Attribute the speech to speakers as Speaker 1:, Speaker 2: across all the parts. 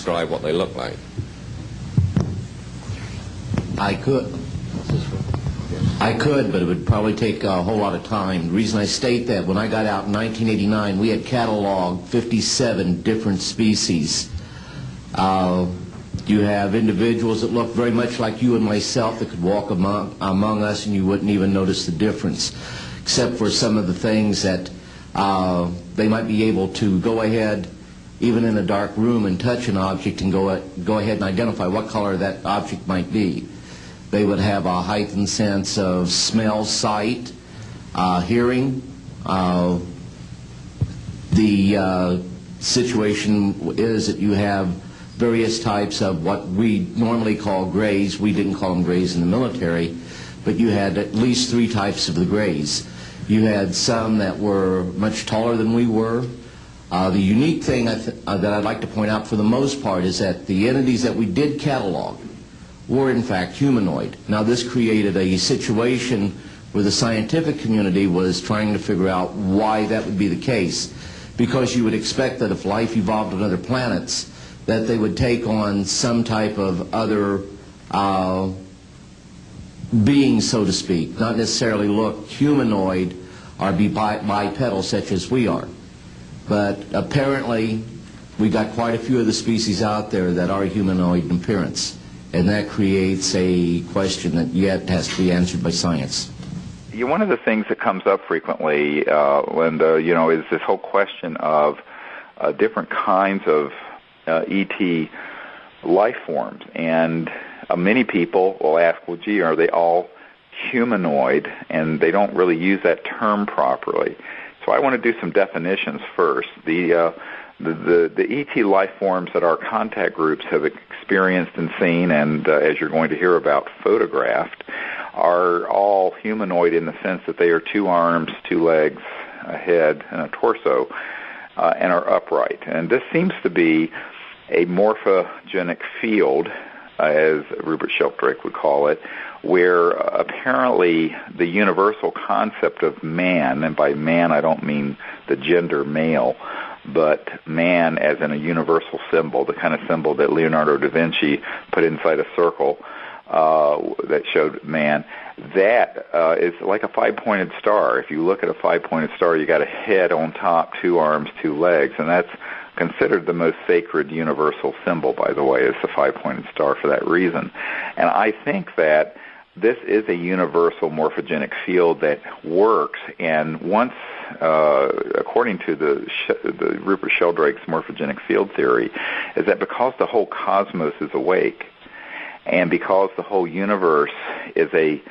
Speaker 1: describe what they look like?
Speaker 2: I could, but it would probably take a whole lot of time. The reason I state that, when I got out in 1989, we had cataloged 57 different species. You have individuals that look very much like you and myself that could walk among us and you wouldn't even notice the difference, except for some of the things that they might be able to go ahead, even in a dark room, and touch an object and go ahead and identify what color that object might be. They would have a heightened sense of smell, sight, hearing. The situation is that you have various types of what we normally call grays. We didn't call them grays in the military, but you had at least 3 types of the grays. You had some that were much taller than we were. The unique thing that I'd like to point out for the most part is that the entities that we did catalog were in fact humanoid. Now this created a situation where the scientific community was trying to figure out why that would be the case, because you would expect that if life evolved on other planets that they would take on some type of other being, so to speak, not necessarily look humanoid or be bipedal such as we are. But apparently we got quite a few of the species out there that are humanoid in appearance. And that creates a question that yet has to be answered by science.
Speaker 3: One of the things that comes up frequently, Linda, is this whole question of different kinds of ET life forms. And many people will ask, well, gee, are they all humanoid? And they don't really use that term properly. So I want to do some definitions first. The ET life forms that our contact groups have experienced and seen, and as you're going to hear about, photographed, are all humanoid in the sense that they are 2 arms, 2 legs, a head, and a torso, and are upright. And this seems to be a morphogenic field, as Rupert Sheldrake would call it, where apparently the universal concept of man, and by man I don't mean the gender male, but man as in a universal symbol, the kind of symbol that Leonardo da Vinci put inside a circle that showed man, that is like a 5-pointed star. If you look at a 5-pointed star, you got a head on top, 2 arms, 2 legs, and that's considered the most sacred universal symbol, by the way, is the 5-pointed star for that reason. And I think that this is a universal morphogenic field that works, and once, according to the Rupert Sheldrake's morphogenic field theory, is that because the whole cosmos is awake, and because the whole universe is a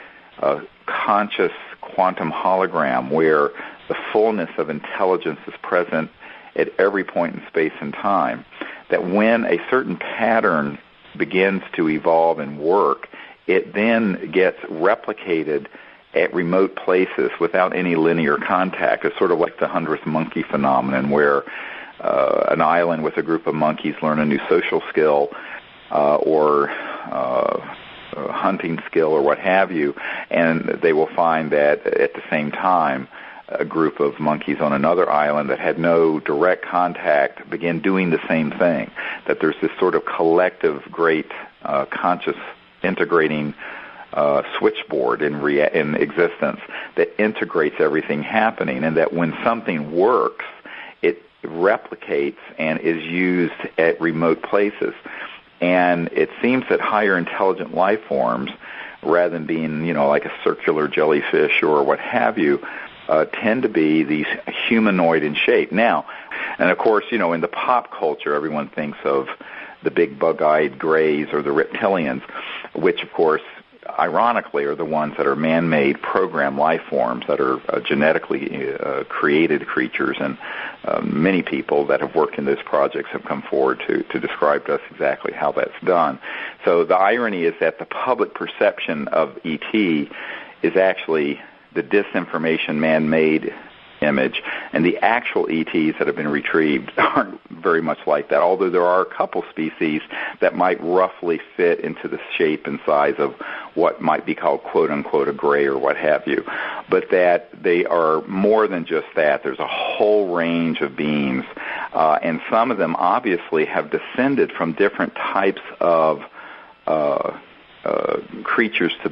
Speaker 3: conscious quantum hologram where the fullness of intelligence is present at every point in space and time, that when a certain pattern begins to evolve and work, it then gets replicated at remote places without any linear contact. It's sort of like the 100th monkey phenomenon, where an island with a group of monkeys learn a new social skill or hunting skill or what have you, and they will find that at the same time a group of monkeys on another island that had no direct contact begin doing the same thing, that there's this sort of collective great conscious integrating switchboard in existence that integrates everything happening, and that when something works, it replicates and is used at remote places. And it seems that higher intelligent life forms, rather than being, like a circular jellyfish or what have you, tend to be these humanoid in shape. Now, and of course, in the pop culture, everyone thinks of the big bug-eyed grays or the reptilians, which, of course, ironically, are the ones that are man-made program life forms that are genetically created creatures. And many people that have worked in those projects have come forward to describe to us exactly how that's done. So the irony is that the public perception of ET is actually the disinformation man-made image, and the actual ETs that have been retrieved aren't very much like that, although there are a couple species that might roughly fit into the shape and size of what might be called quote-unquote a gray or what have you, but that they are more than just that. There's a whole range of beings and some of them obviously have descended from different types of creatures to